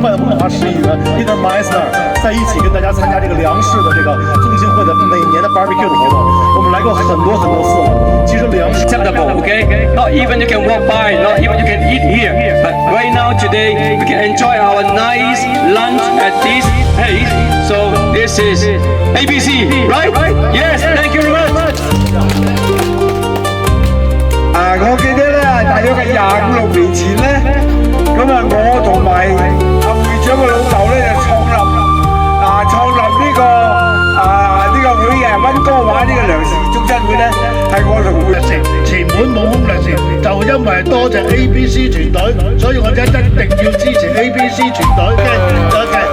快的梦华诗语人 Peter Meissner 在一起跟大家参加这个粮食的这个中心会的每年的 barbecue 的活动。我们来过很多次了。其实粮食 acceptable, okay? Not even you can walk by, not even you can eat here. But right now, today, we can enjoy our nice lunch at this place. So this is ABC, right? Yes, thank you very much. 我記得咧，大約係25、26年前咧，咁啊，我同埋會長嘅老豆咧就創立呢個會溫哥華呢個糧食中心會咧，係我同會前門冇空糧食，就因為多謝 ABC 團隊，所以我一定要支持 ABC 團隊嘅。